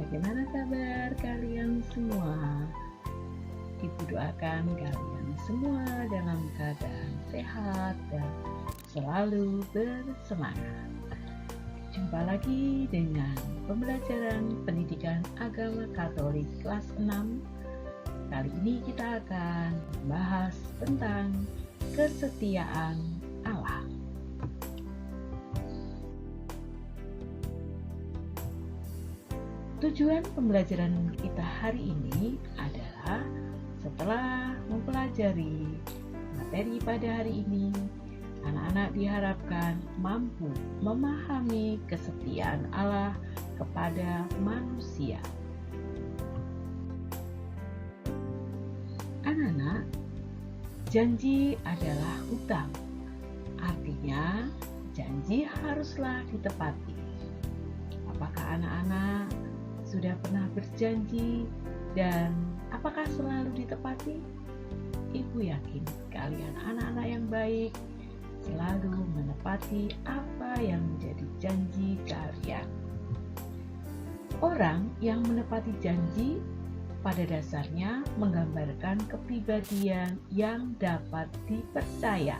Bagaimana kabar kalian semua? Ibu doakan kalian semua dalam keadaan sehat dan selalu bersemangat. Jumpa lagi dengan pembelajaran pendidikan agama Katolik kelas 6. Kali ini kita akan membahas tentang kesetiaan Allah. Tujuan pembelajaran kita hari ini adalah setelah mempelajari materi pada hari ini, anak-anak diharapkan mampu memahami kesetiaan Allah kepada manusia. Anak-anak, janji adalah hutang. Artinya, janji haruslah ditepati. Apakah anak-anak sudah pernah berjanji dan apakah selalu ditepati? Ibu yakin kalian anak-anak yang baik selalu menepati apa yang menjadi janji kalian. Orang yang menepati janji pada dasarnya menggambarkan kepribadian yang dapat dipercaya.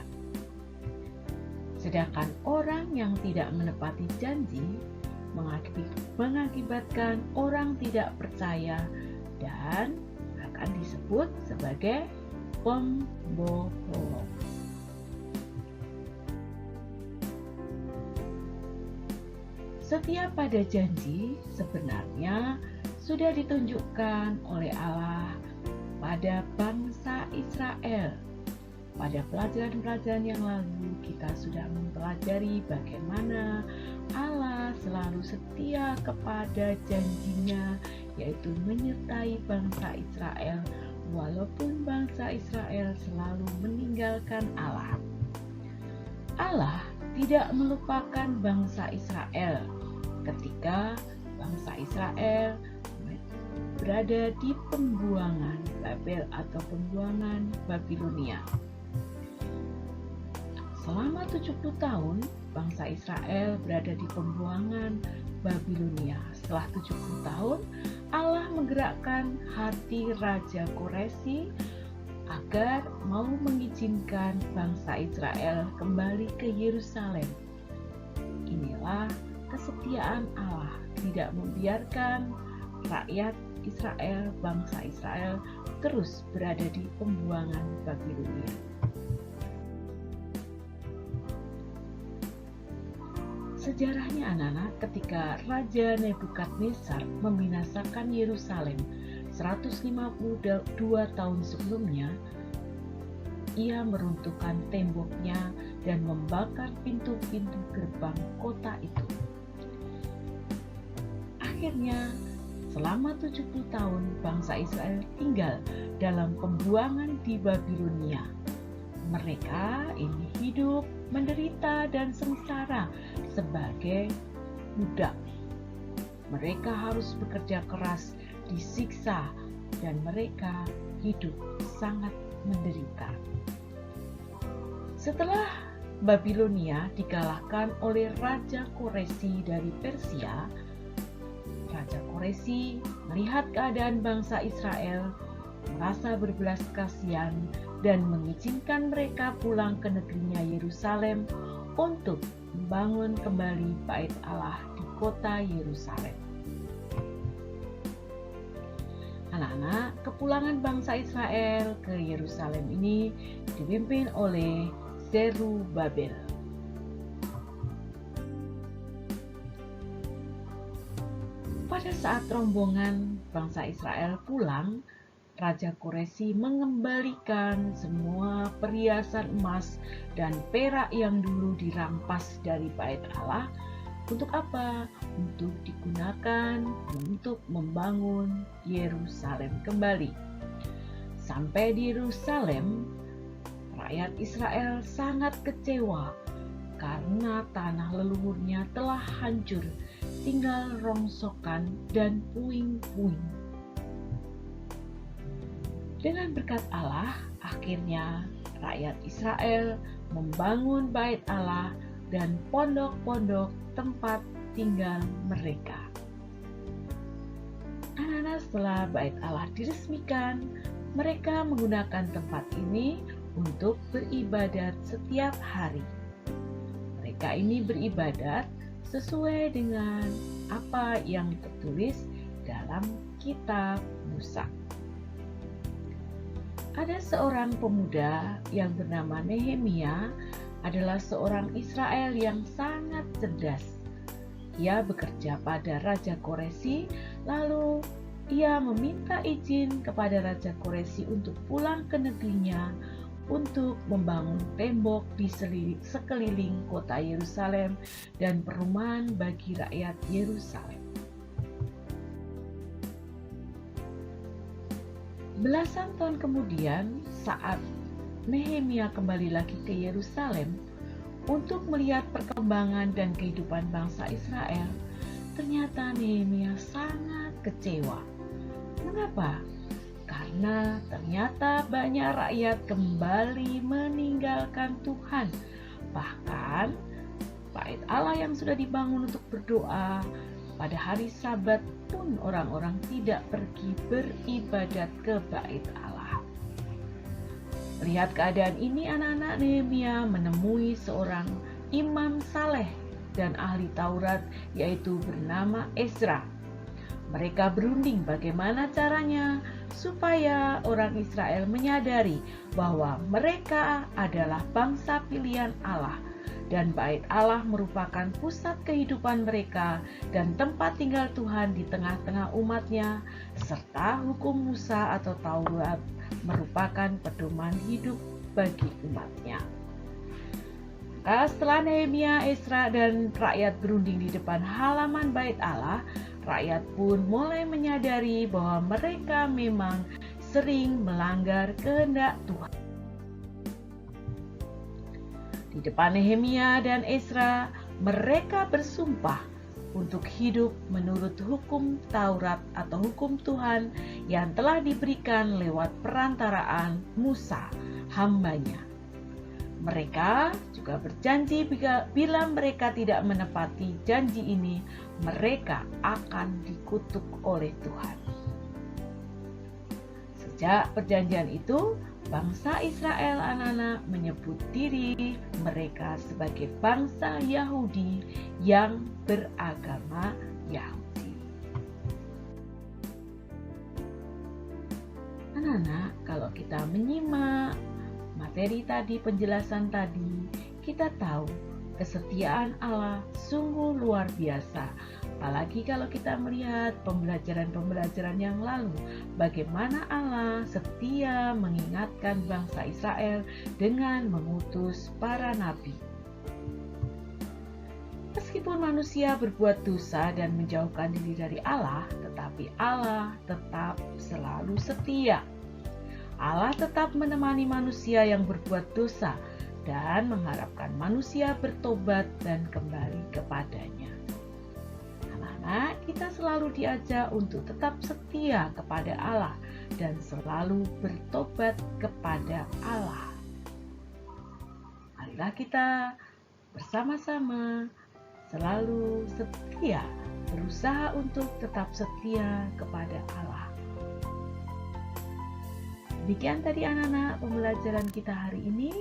Sedangkan orang yang tidak menepati janji mengakibatkan orang tidak percaya dan akan disebut sebagai pembohong. Setia pada janji sebenarnya sudah ditunjukkan oleh Allah pada bangsa Israel. Pada pelajaran-pelajaran yang lalu kita sudah mempelajari bagaimana Allah selalu setia kepada janjinya, yaitu menyertai bangsa Israel walaupun bangsa Israel selalu meninggalkan Allah. Allah tidak melupakan bangsa Israel ketika bangsa Israel berada di pembuangan Babel atau pembuangan Babilonia. Selama 70 tahun, bangsa Israel berada di pembuangan Babilonia. Setelah 70 tahun, Allah menggerakkan hati Raja Koresi agar mau mengizinkan bangsa Israel kembali ke Yerusalem. Inilah kesetiaan Allah, tidak membiarkan rakyat Israel, bangsa Israel, terus berada di pembuangan Babilonia. Sejarahnya anak-anak, ketika Raja Nebukadnezar membinasakan Yerusalem 152 tahun sebelumnya, ia meruntuhkan temboknya dan membakar pintu-pintu gerbang kota itu. Akhirnya, selama 70 tahun bangsa Israel tinggal dalam pembuangan di Babilonia. Mereka ini hidup, menderita dan sengsara sebagai budak. Mereka harus bekerja keras, disiksa, dan mereka hidup sangat menderita. Setelah Babilonia dikalahkan oleh Raja Koresi dari Persia, Raja Koresi melihat keadaan bangsa Israel, merasa berbelas kasihan dan mengizinkan mereka pulang ke negerinya Yerusalem untuk membangun kembali bait Allah di kota Yerusalem. Anak-anak, kepulangan bangsa Israel ke Yerusalem ini dipimpin oleh Zerubabel. Pada saat rombongan bangsa Israel pulang, Raja Koresi mengembalikan semua perhiasan emas dan perak yang dulu dirampas dari bait Allah. Untuk apa? Untuk digunakan untuk membangun Yerusalem kembali. Sampai di Yerusalem, rakyat Israel sangat kecewa karena tanah leluhurnya telah hancur, tinggal rongsokan dan puing-puing. Dengan berkat Allah, akhirnya rakyat Israel membangun bait Allah dan pondok-pondok tempat tinggal mereka. setelah bait Allah diresmikan, mereka menggunakan tempat ini untuk beribadat setiap hari. Mereka ini beribadat sesuai dengan apa yang tertulis dalam kitab Musa. Ada seorang pemuda yang bernama Nehemia, adalah seorang Israel yang sangat cerdas. Ia bekerja pada Raja Koresi, lalu ia meminta izin kepada Raja Koresi untuk pulang ke negerinya untuk membangun tembok di sekeliling kota Yerusalem dan perumahan bagi rakyat Yerusalem. Belasan tahun kemudian, saat Nehemia kembali lagi ke Yerusalem untuk melihat perkembangan dan kehidupan bangsa Israel, ternyata Nehemia sangat kecewa. Mengapa? Karena ternyata banyak rakyat kembali meninggalkan Tuhan. Bahkan bait Allah yang sudah dibangun untuk berdoa pada hari Sabat pun orang-orang tidak pergi beribadat ke bait Allah. Melihat keadaan ini, anak-anak Nehemia menemui seorang imam saleh dan ahli Taurat, yaitu bernama Ezra. Mereka berunding bagaimana caranya supaya orang Israel menyadari bahwa mereka adalah bangsa pilihan Allah dan bait Allah merupakan pusat kehidupan mereka dan tempat tinggal Tuhan di tengah-tengah umatnya, serta hukum Musa atau Taurat merupakan pedoman hidup bagi umatnya. Setelah Nehemia, Ezra, dan rakyat berunding di depan halaman bait Allah, rakyat pun mulai menyadari bahwa mereka memang sering melanggar kehendak Tuhan. Di depan Nehemia dan Ezra, mereka bersumpah untuk hidup menurut hukum Taurat atau hukum Tuhan yang telah diberikan lewat perantaraan Musa, hambanya. Mereka juga berjanji bila mereka tidak menepati janji ini, mereka akan dikutuk oleh Tuhan. Sejak perjanjian itu, bangsa Israel anak-anak menyebut diri mereka sebagai bangsa Yahudi yang beragama Yahudi. Anak-anak, kalau kita menyimak materi tadi, penjelasan tadi, kita tahu kesetiaan Allah sungguh luar biasa. Apalagi kalau kita melihat pembelajaran-pembelajaran yang lalu, bagaimana Allah setia mengingatkan bangsa Israel dengan mengutus para nabi. Meskipun manusia berbuat dosa dan menjauhkan diri dari Allah, tetapi Allah tetap selalu setia. Allah tetap menemani manusia yang berbuat dosa dan mengharapkan manusia bertobat dan kembali kepadanya. Anak-anak, kita selalu diajak untuk tetap setia kepada Allah dan selalu bertobat kepada Allah. Marilah kita bersama-sama selalu setia, berusaha untuk tetap setia kepada Allah. Demikian tadi anak-anak pembelajaran kita hari ini.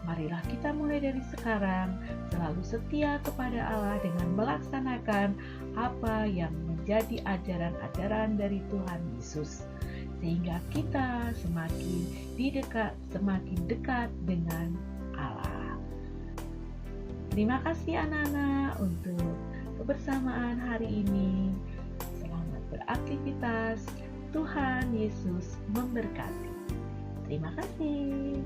Marilah kita mulai dari sekarang selalu setia kepada Allah dengan melaksanakan apa yang menjadi ajaran-ajaran dari Tuhan Yesus, sehingga kita semakin dekat dengan Allah. Terima kasih anak-anak untuk kebersamaan hari ini. Selamat beraktivitas. Tuhan Yesus memberkati. Terima kasih.